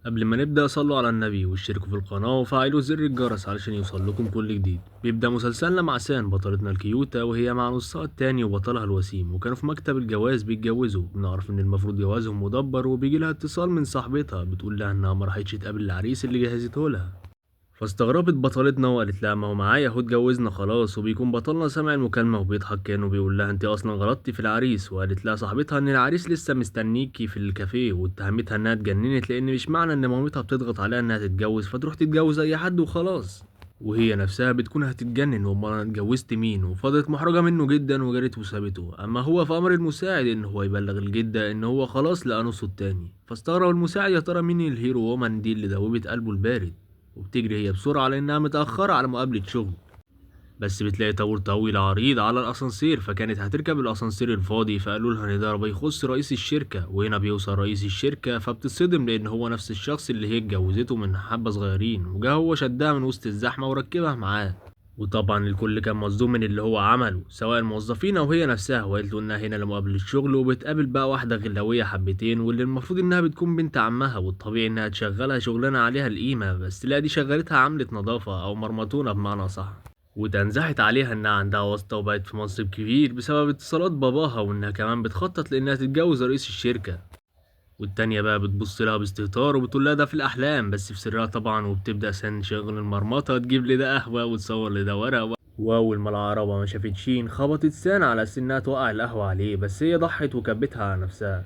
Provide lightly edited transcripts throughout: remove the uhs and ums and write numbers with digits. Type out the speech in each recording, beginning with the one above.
قبل ما نبدأ صلوا على النبي واشتركوا في القناة وفعلوا زر الجرس علشان يوصل لكم كل جديد. بيبدأ مسلسلنا مع سان بطلتنا الكيوتة وهي مع نصها التاني وبطلها الوسيم، وكانوا في مكتب الجواز بيتجوزوا. بنعرف ان المفروض جوازهم مدبر، وبيجي لها اتصال من صاحبتها بتقول لها انها ما راحتش تقابل العريس اللي جهزته لها. فاستغربت بطلتنا وقالت لها ما هو معايا اهو اتجوزنا خلاص. وبيكون بطلنا سامع المكالمة وبيضحك كأنه بيقول لها انت اصلا غلطتي في العريس. وقالت لها صاحبتها ان العريس لسه مستنيكي في الكافيه، واتهمتها انها اتجننت لان مش معنى ان مامتها بتضغط عليها انها تتجوز فتروح تتجوز اي حد وخلاص. وهي نفسها بتكون هتتجنن، وامال انا اتجوزت مين؟ وفضلت محرجة منه جدا وجرت وسابته. اما هو فامر المساعد ان هو يبلغ الجدة ان هو خلاص لقى نصه التاني. فاستغرب المساعد يا ترى مين الهيرو وومن دي اللي دوبت قلبه البارد. وبتجري هي بسرعة لأنها متأخرة على مقابلة شغل، بس بتلاقي طابور طويل عريض على الأسانسير، فكانت هتركب الأسانسير الفاضي فقالوا لها إن ده بيخص رئيس الشركة. وهنا بيوصل رئيس الشركة فبتصدم لأن هو نفس الشخص اللي هي اتجوزته من حبة صغيرين، وجا هو شدها من وسط الزحمة وركبها معاه. وطبعا الكل كان مصدوم من اللي هو عمله، سواء الموظفين او هي نفسها. وقالت له انها هنا لمقابلة الشغل وبتقابل بقى واحدة غلاوية حبتين، واللي المفروض انها بتكون بنت عمها والطبيعي انها تشغلها شغلانة عليها القيمة، بس لا دي شغلتها عاملة نظافة او مرمطونة بمعنى صح. وتنزحت عليها انها عندها واسطة وبقت في منصب كبير بسبب اتصالات باباها، وانها كمان بتخطط لانها تتجوز رئيس الشركة. والتانية بقى بتبص لها باستهتار وبتقول لها ده في الأحلام بس في سرها طبعا. وبتبدأ سن شغل المرمطة تجيب لده قهوة وتصور لده ورق. وأول ما العربة ما شافت شين خبطت سان على سنها توقع القهوة عليه، بس هي ضحت وكبتها على نفسها.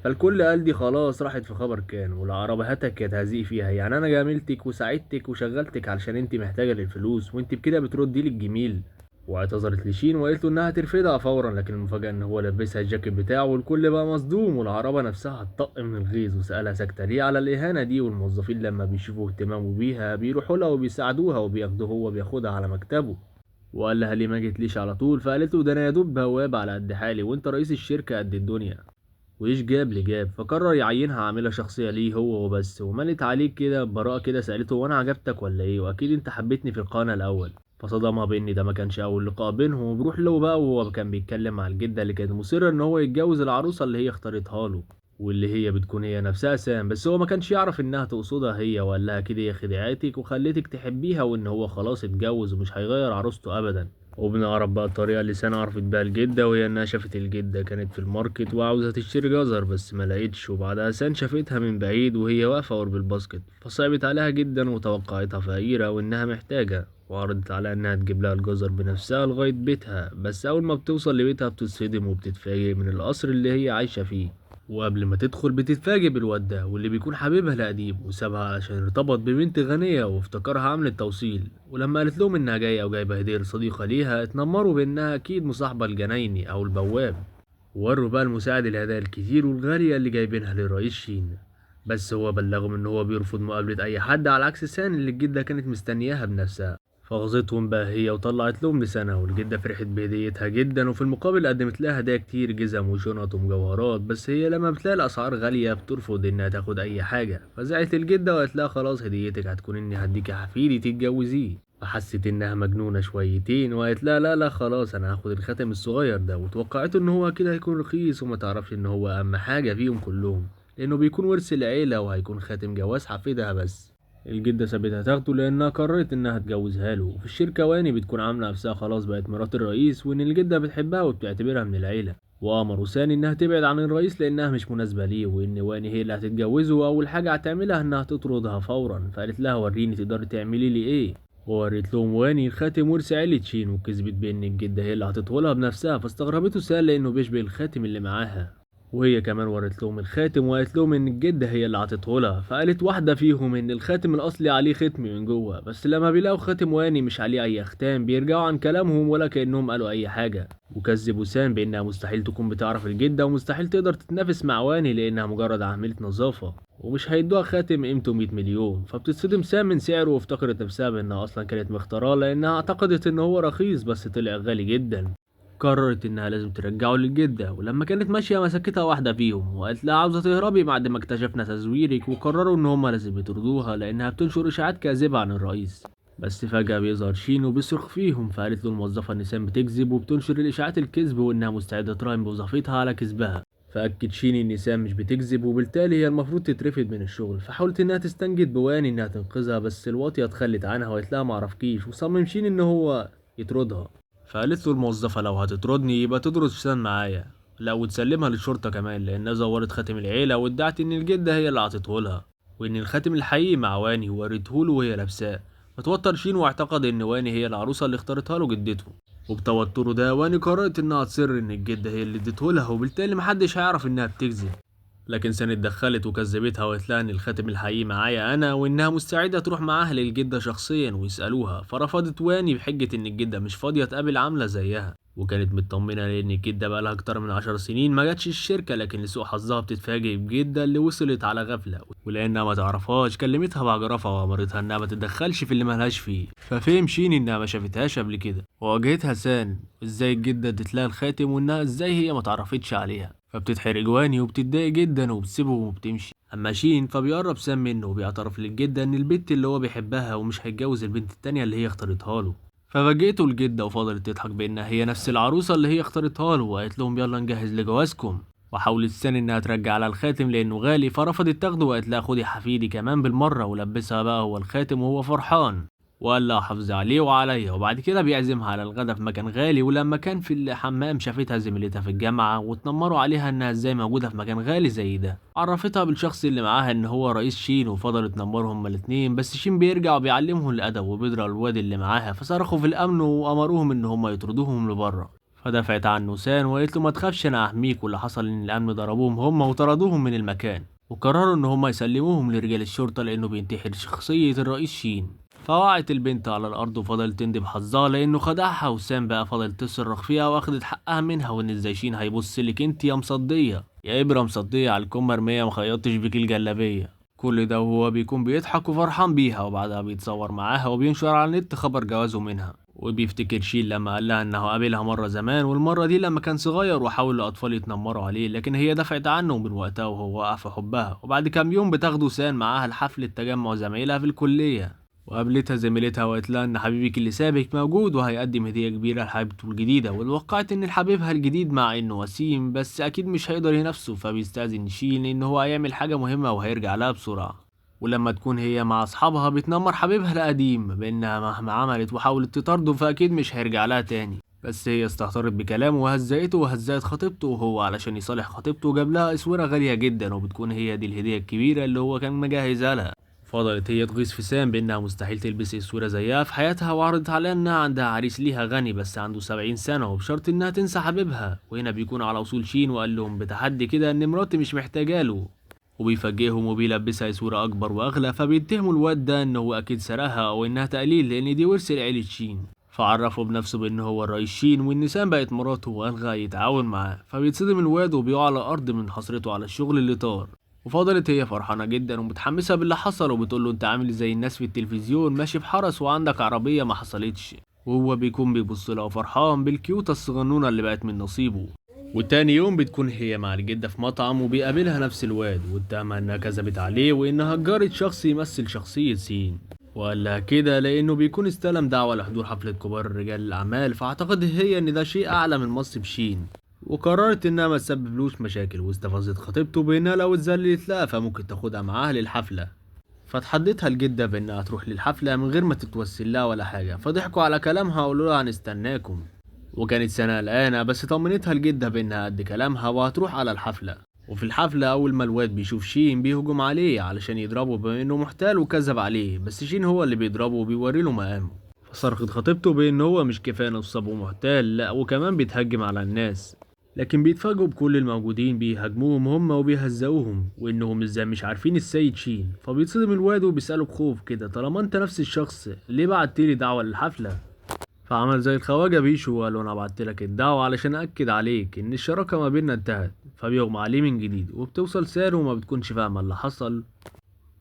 فالكل قال دي خلاص راحت في خبر كان. والعربة هتك تهزيق فيها، يعني أنا جاملتك وساعدتك وشغلتك علشان انت محتاجة للفلوس وانت بكده بتردي لي الجميل. واعتذرت لشين وقالت له انها ترفدها فورا، لكن المفاجأة ان هو لبسها الجاكيت بتاعه والكل بقى مصدوم. والعربة نفسها هتطق من الغيظ وسألها ساكتة ليه على الإهانة دي. والموظفين لما بيشوفوا اهتمامه بيها بيروحوا لها وبيساعدوها وبياخدوه هو بياخدها على مكتبه. وقال لها ليه ما جيتليش على طول؟ فقالت له ده انا يا دوب بواب على قد حالي وانت رئيس الشركة قد الدنيا. وإيش جاب لجاب، فقرر يعينها عاملة شخصية ليه هو وبس. وملت عليه كده ببراءة كده سألته وانا عجبتك ولا ايه؟ واكيد انت حبيتني في القانا الاول. فصدمها بان ده ما كانش اول لقاء بينهم. وبروح له بقى وهو كان بيتكلم مع الجدة اللي كانت مصرة ان هو يتجوز العروسة اللي هي اختارتها له، واللي هي بتكون هي نفسها سام. بس هو ما كانش يعرف انها تقصدها هي، وقال لها كده يا خدعاتك وخليتك تحبيها، وان هو خلاص اتجوز ومش هيغير عروسته ابدا. وبنعرف بقى الطريقة اللي سنة عرفت بيها الجدة، وهي إنها شافت الجدة كانت في الماركت وعاوزة تشتري جزر بس ما لقيتش. وبعدها سان شافتها من بعيد وهي واقفة قرب الباسكت، فصعبت عليها جدا وتوقعتها فقيرة وإنها محتاجة. وعرضت عليها إنها تجيب لها الجزر بنفسها لغاية بيتها، بس أول ما بتوصل لبيتها بتتصدم وبتتفاجئ من القصر اللي هي عايشة فيه. وقبل ما تدخل بتتفاجئ بالواد ده واللي بيكون حبيبها القديم، وسابها علشان ارتبط ببنت غنية وافتكرها عملة توصيل. ولما قالت لهم انها جاية وجايبة هدية لصديقة ليها اتنمروا بانها اكيد مصاحبة الجنايني او البواب. ووروا بقى المساعد الهدايا الكتير والغالية اللي جايبينها للرئيس شين، بس هو بلغهم ان هو بيرفض مقابلة اي حد، على عكس سان اللي الجدة كانت مستنياها بنفسها. فغزتهم بقى هي وطلعت لهم لسانها، والجدة فرحت بهديتها جدا. وفي المقابل قدمت لها هدايا كتير، جزم وشنط ومجوهرات، بس هي لما بتلاقي الأسعار غالية بترفض إنها تاخد أي حاجة. فزعلت الجدة وقالت لها خلاص هديتك هتكون إني هديكي حفيدي تتجوزيه. فحست إنها مجنونة شويتين وقالت لها لا لا خلاص أنا هاخد الخاتم الصغير ده. وتوقعته إن هو كده هيكون رخيص، وما تعرفش إن هو أهم حاجة فيهم كلهم، لأنه بيكون ورث العيلة وهيكون خاتم جواز حفيدها بس. الجدة سابتها تاخده لأنها قررت إنها تجوزها له. وفي الشركة واني بتكون عاملة نفسها خلاص بقت مرات الرئيس، وإن الجدة بتحبها وبتعتبرها من العيلة. وأمر وساني إنها تبعد عن الرئيس لأنها مش مناسبة ليه، وإن واني هي اللي هتتجوزه وأول حاجة هتعملها إنها تطردها فورا. فقالت لها وريني تقدري تعملي لي إيه. ووريت لهم واني الخاتم ورث عيلة شين، وكذبت بإن الجدة هي اللي هتطولها بنفسها. فاستغربته سال لأنه بيشبه الخاتم اللي معاها. وهي كمان ورت لهم الخاتم وقالت لهم ان الجدة هي اللي عطته. فقالت واحدة فيهم ان الخاتم الاصلي عليه ختم من جوه، بس لما بيلاقوا خاتم واني مش عليه اي ختام بيرجعوا عن كلامهم ولا كأنهم قالوا اي حاجة. وكذبوا سام بانها مستحيل تكون بتعرف الجدة ومستحيل تقدر تتنافس مع واني لانها مجرد عاملة نظافة، ومش هيدوها خاتم قيمته 100 مليون. فبتتصدم سام من سعره وافتكرت نفسها بانها اصلا كانت مختاراه لانها اعتقدت ان هو رخيص بس طلع غالي جدا. قررت انها لازم ترجعه للجدة، ولما كانت ماشية مسكتها واحدة فيهم وقالت لها عاوزة تهربي بعد ما اكتشفنا تزويرك. وقرروا ان هما لازم يطردوها لانها بتنشر اشاعات كاذبة عن الرئيس. بس فجأة بيظهر شين وبيصرخ فيهم، فقالت له الموظفة ان سام بتكذب وبتنشر الاشاعات الكذب وانها مستعدة تراهن بوظيفتها على كذبها. فأكد شين إن سام مش بتكذب وبالتالي هي المفروض تترفد من الشغل، فحاولت إنها تستنجد بواني إنها تنقذها بس الواطية اتخلت عنها وقالت لها معرفكيش، وصمم شين إن هو يطردها. فقالت له الموظفة لو هتطردني يبقى تطرد سوسان معايا، لا وتسلمها للشرطة كمان لأنها زورت خاتم العيلة وادعت إن الجدة هي اللي عطتهولها، وإن الخاتم الحقيقي مع واني ووريتهوله وهي لابساه. فتوتر شين واعتقد إن واني هي العروسة اللي اختارتها له جدته، وبتوتره ده واني قررت إنها تصر إن الجدة هي اللي اديتهولها وبالتالي محدش هيعرف إنها بتكذب. لكن سان اتدخلت وكذبتها وقالت لها ان الخاتم الحقيقي معايا انا وانها مستعده تروح معاها للجده شخصيا ويسالوها، فرفضت واني بحجه ان الجده مش فاضيه تقابل عامله زيها، وكانت مطمنه لان الجده بقالها اكتر من 10 سنين ما جاتش الشركه، لكن لسوء حظها بتتفاجئ بجده اللي وصلت على غفله، ولانها ما تعرفهاش كلمتها بعجرفه وامرتها انها ما تتدخلش في اللي ملهاش فيه. ففهم شين انها ما شافتهاش قبل كده، وواجهتها سان ازاي الجده ادت لها الخاتم وانها ازاي هي ما تعرفتش عليها، فبتتحرج واني وبتتضايق جدا وبتسيبهم وبتمشي. اما شين فبيقرب سام منه وبيعترف للجدة ان البنت اللي هو بيحبها ومش هيتجوز البنت التانية اللي هي اختارتها له. ففاجئته الجدة وفضلت تضحك بانها هي نفس العروسة اللي هي اختارتها له، وقالت لهم يلا نجهز لجوازكم. وحاولت سان انها ترجع على الخاتم لانه غالي، فرفضت تاخده وقالت لها خدي حفيدي كمان بالمرة، ولبسها بقى هو الخاتم وهو فرحان، وقال لها حافظي عليه وعليا. وبعد كده بيعزمها على الغدا في مكان غالي، ولما كان في الحمام شافتها زميلتها في الجامعة واتنمروا عليها انها ازاي موجودة في مكان غالي زي ده. عرفتها بالشخص اللي معاها ان هو رئيس شين، وفضلوا يتنمروا هما الاتنين، بس شين بيرجع وبيعلمهم الادب وبيضرب الواد اللي معاها، فصرخوا في الامن وامروهم ان هما يطردوهم لبره. فدفعت عنه سان وقالت له ما تخافش انا هحميك، واللي حصل ان الامن ضربوهم هما وطردوهم من المكان، وقرروا ان هما يسلموهم لرجال الشرطة لانه بينتحر شخصية الرئيس شين. فوقعت البنت على الارض وفضلت تندب حظها لانه خدعها، وسام بقى فضلت تصرخ فيها واخدت حقها منها، وان ازاي شين هيبصلك انت يا مصديه يا ابره مصديه على الكم مرميه مخيطتش بيك الجلابيه. كل ده وهو بيكون بيضحك وفرحان بيها، وبعدها بيتصور معاها وبينشر على النت خبر جوازه منها. وبيفتكر شين لما قال لها انه قابلها مره زمان، والمره دي لما كان صغير وحاول الاطفال يتنمروا عليه، لكن هي دفعت عنه من وقتها وهو وقع في حبها. وبعد كام يوم بتاخده سان معاها لحفله تجمع زمايلها في الكليه، وقابلتها زميلتها وقالت لها ان حبيبك اللي سابك موجود وهيقدم هديه كبيره لحبيبته الجديده، وتوقعت ان حبيبها الجديد مع انه وسيم بس اكيد مش هيقدر ينافسه، فبيستأذن شين ان هو هيعمل حاجه مهمه وهيرجع لها بسرعه. ولما تكون هي مع اصحابها بتنمر حبيبها القديم بانها مهما عملت وحاولت تطارده فاكيد مش هيرجع لها تاني، بس هي استهترت بكلامه وهزقته وهزقت خطيبته، وهو علشان يصالح خطيبته جاب لها اسوره غاليه جدا، وبتكون هي دي الهديه الكبيره اللي هو كان مجهزها لها. فضلت هي تغيظ في سام بانها مستحيل تلبس اسوره زيها في حياتها، وعرضت عليها انها عندها عريس ليها غني بس عنده 70 سنه وبشرط انها تنسى حبيبها. وهنا بيكون على وصول شين وقال لهم بتحدي كده ان مراتي مش محتاجه له، وبيفاجئهم وبيلبسها صورة أكبر وأغلى، فبيتهموا الواد ده إنه هو أكيد سرقها أو إنها تقليل لأن دي ورث لعيلة شين. فعرفه بنفسه بإن هو الرئيس شين وإن سام بقت مراته وألغى يتعاون معاه، فبيتصدم الواد وبيقع على الأرض من حسرته على الشغل اللي طار. وفضلت هي فرحانة جدا ومتحمسة باللي حصل، وبتقوله انت عامل زي الناس في التلفزيون ماشي بحرس وعندك عربية ما حصلتش، وهو بيكون بيبص لها فرحان بالكيوتة الصغنونة اللي بقت من نصيبه. وتاني يوم بتكون هي مع الجدة في مطعم وبيقابلها نفس الواد واتهمها انها كذبت عليه وانها هجرت شخص يمثل شخصية سين، وقال لها كده لانه بيكون استلم دعوة لحضور حفلة كبار رجال الاعمال، فاعتقد هي ان ده شيء اعلى من منصب شين، وقررت انها ما تسببلوش مشاكل، واستفزت خطيبته بانها لو اتذللت لها فممكن تاخدها معاها للحفلة. فتحدتها الجدة بانها تروح للحفلة من غير ما تتوسل لها ولا حاجة، فضحكوا على كلامها وقالوا لها هنستناكم. وكانت سنة قلقانة بس طمنتها الجدة بانها قد كلامها وهتروح على الحفلة. وفي الحفلة اول ما الواد بيشوف شين بيهجم عليه علشان يضربه بما انه محتال وكذب عليه، بس شين هو اللي بيضربه وبيوري له مقامه. فصرخت خطيبته بان هو مش كفاية نصاب ومحتال، لا وكمان بيتهجم على الناس، لكن بيتفاجئوا بكل الموجودين بيهاجموهم هم وبيهزقوهم وانهم ازاي مش عارفين السيد شين. فبيتصدم الواد وبيسأله بخوف كده طالما انت نفس الشخص ليه بعتلي دعوة للحفلة؟ فعمل زي الخواجة بيشو وقال له انا بعتلك الدعوة علشان اكد عليك ان الشراكة ما بيننا انتهت. فبيغمى عليه من جديد وبتوصل سارة وما بتكونش فاهمة اللي حصل،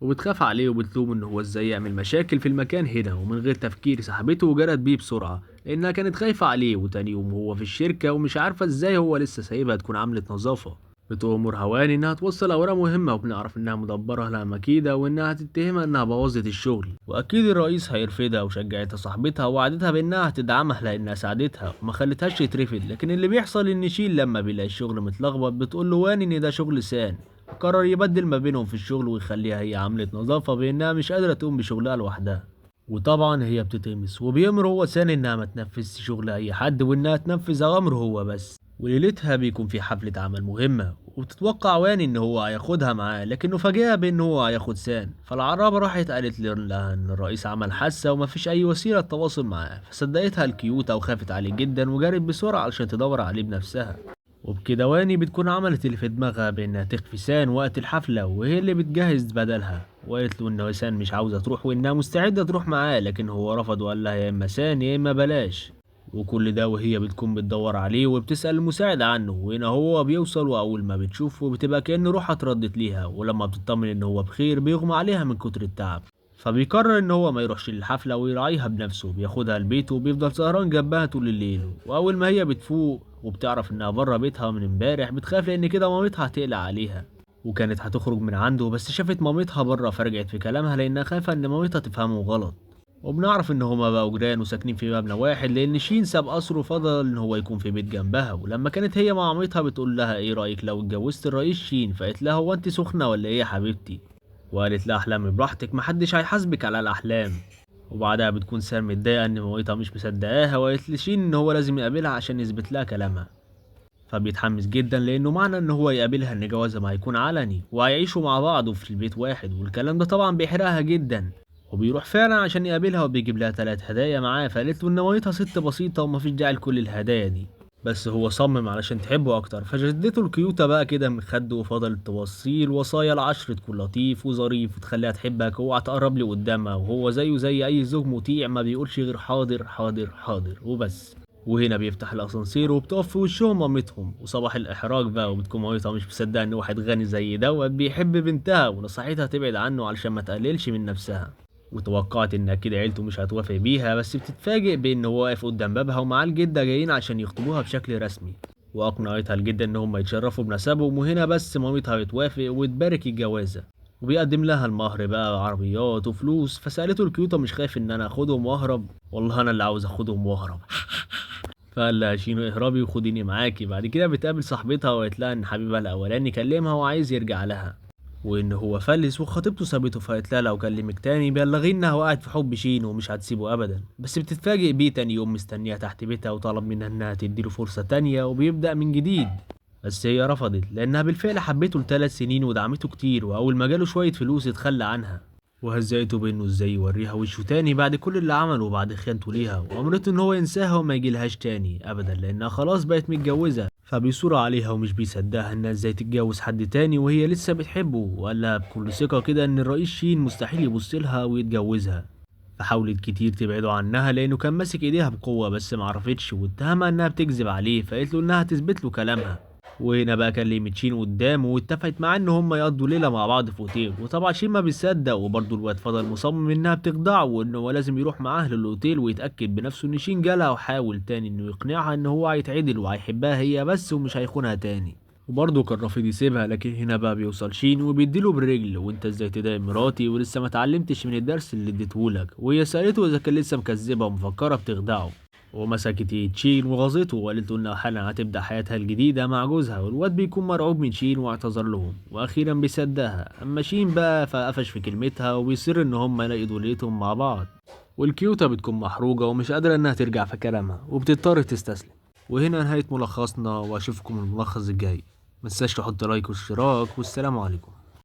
وبتخاف عليه وبتلوم ان هو ازاي يعمل مشاكل في المكان هنا، ومن غير تفكير سحبته وجرت بيه بسرعة لانها كانت خايفة عليه. وتاني يوم هو في الشركة ومش عارفة ازاي هو لسه سايبها تكون عملت نظافة. بتؤمر هواني إنها توصل أوراق مهمة، وبنعرف إنها مدبرة لها مكيدة وإنها هتتهمها إنها بوظت الشغل، وأكيد الرئيس هيرفدها، وشجعتها صاحبتها ووعدتها بإنها هتدعمها لأنها ساعدتها وما خلتهاش تترفد. لكن اللي بيحصل إن شين لما بيلاقي الشغل متلخبط بتقول له واني إن ده شغل سان، قرر يبدل ما بينهم في الشغل ويخليها هي عاملة نظافة بإنها مش قادرة تقوم بشغلها لوحدها. وطبعا هي بتتقمص وبيأمر هو سان إنها ما تنفذش شغل أي حد وإنها تنفذ أوامره هو بس. وليلتها بيكون في حفلة عمل مهمة، وبتتوقع واني إن هو هياخدها معاه، لكنه فاجئها بإن هو هياخد سان. فالعرابة راحت قالت لها إن الرئيس عمل حادثة ومفيش أي وسيلة تواصل معاه، فصدقتها الكيوتة وخافت عليه جدا وجرت بسرعة علشان تدور عليه بنفسها. وبكده واني بتكون عملت اللي في دماغها بإنها تخفي سان وقت الحفلة، وهي اللي بتجهز بدلها، وقالت له إن سان مش عاوزة تروح وإنها مستعدة تروح معاه، لكن هو رفض وقال لها يا إما سان يا إما بلاش. وكل ده وهي بتكون بتدور عليه وبتسأل المساعد عنه، وهنا هو بيوصل، وأول ما بتشوفه بتبقى كأن روحها اتردت ليها، ولما بتطمن إن هو بخير بيغمى عليها من كتر التعب. فبيقرر إن هو ما يروحش للحفلة ويراعيها بنفسه، بياخدها البيت وبيفضل سهران جنبها طول الليل. وأول ما هي بتفوق وبتعرف إنها بره بيتها من امبارح بتخاف لأن كده مامتها هتقلق عليها، وكانت هتخرج من عنده بس شافت مامتها بره فرجعت في كلامها لأنها خايفة إن مامتها تفهمه غلط. وبنعرف ان هما بقوا جيران وساكنين في مبنى واحد، لان شين ساب قصره وفضل ان هو يكون في بيت جنبها. ولما كانت هي مع مامتها بتقول لها ايه رايك لو اتجوزت الرئيس شين، فقالت لها هو انت سخنه ولا ايه يا حبيبتي، وقالت لها احلامي براحتك محدش هيحاسبك على الاحلام. وبعدها بتكون سام متضايقه ان مامتها مش مصدقاها، وقالت لشين ان هو لازم يقابلها عشان يثبت لها كلامها. فبيتحمس جدا لانه معنى ان هو يقابلها ان جوازهم هيكون علني وهيعيشوا مع بعض في البيت واحد، والكلام ده طبعا بيحرقها جدا. وبيروح فعلا عشان يقابلها وبيجيب لها 3 هدايا معاه، فقالت له ان مامتها ست بسيطه ومفيش داعي لكل الهدايا دي، بس هو صمم علشان تحبه اكتر. فجدته الكيوتة بقى كده من خده وفضلت توصيل وصايا العشر تكون لطيف وظريف وتخليها تحبك، واوعى تقرب لي قدامها، وهو زيه زي اي زوج مطيع ما بيقولش غير حاضر حاضر حاضر وبس. وهنا بيفتح الاسانسير وبتقف في وشهم مامتهم، وصباح الاحراج بقى، وبتكون مامتها مش مصدقه ان واحد غني زي دوت بيحب بنتها، ونصحتها تبعد عنه علشان ما تقللش من نفسها. وتوقعت ان اكيد عيلته مش هتوافق بيها، بس بتتفاجئ بان هو واقف قدام بابها ومعاه الجده جايين عشان يخطبوها بشكل رسمي. واقنعتها الجده ان هم يتشرفوا بنسبهم، وهنا بس مامتها بتوافق وتبارك الجوازه. وبيقدم لها المهر بقى عربيات وفلوس، فسالته الكيوتة مش خايف ان انا اخدهم واهرب، والله انا اللي عاوز اخدهم واهرب. فقال لها شينو اهربي وخديني معاكي. بعد كده بتقابل صاحبتها وقالت لها ان حبيبها الاولاني كلمها وعايز يرجع لها، وان هو فلس وخطيبته سابته، فقالت لها لو كلمك تاني بلغيه انها وقعت في حب شينو ومش هتسيبه ابدا. بس بتتفاجئ بيه تاني يوم مستنيها تحت بيتها وطلب منها انها تديله فرصة تانية وبيبدأ من جديد، بس هي رفضت لانها بالفعل حبته ل3 سنين ودعمته كتير، واول ما جاله شوية فلوس اتخلى عنها، وهزقته بانه ازاي يوريها وشه تاني بعد كل اللي عمله وبعد خيانته ليها، وامرته ان هو ينساها وما يجيلهاش تاني ابدا لانها خلاص بقت متجوزة. فبيصور عليها ومش بيصدقها انها ازاي تتجوز حد تاني وهي لسه بتحبه، وقال لها بكل ثقة كده ان الرئيس شين مستحيل يبصلها ويتجوزها. فحاولت كتير تبعده عنها لانه كان ماسك ايديها بقوة بس معرفتش، واتهمها انها بتكذب عليه، فقالت له انها تثبت له كلامها. وهنا بقى كلمت شين قدامه واتفقت معاه ان هم يقضوا ليله مع بعض في اوتيل، وطبعا شين ما بيصدق، وبرضه الواد فضل مصمم انها بتخدعه وان هو لازم يروح معاه للاوتيل ويتاكد بنفسه ان شين جالها، وحاول تاني انه يقنعها ان هو هيتعدل وهيحبها هي بس ومش هيخونها تاني، وبرضه كان رافض يسيبها. لكن هنا بقى بيوصل شين وبيديله بالرجل وانت ازاي تضايق مراتي ولسه ما اتعلمتش من الدرس اللي اديتهولك، وهي سالته اذا كان لسه مكذبه ومفكره بتخدعه. ومسكت ايد شين وغاظته وقالت له انها حالا هتبدا حياتها الجديده مع جوزها، والواد بيكون مرعوب من شين واعتذر لهم واخيرا بيصدقها. اما شين بقى فقفش في كلمتها وبيصر ان هم يلاقوا دولتهم مع بعض، والكيوتة بتكون محروجه ومش قادره انها ترجع في كلامها وبتضطر تستسلم. وهنا نهايه ملخصنا، واشوفكم الملخص الجاي. متنساش تحط لايك واشتراك، والسلام عليكم.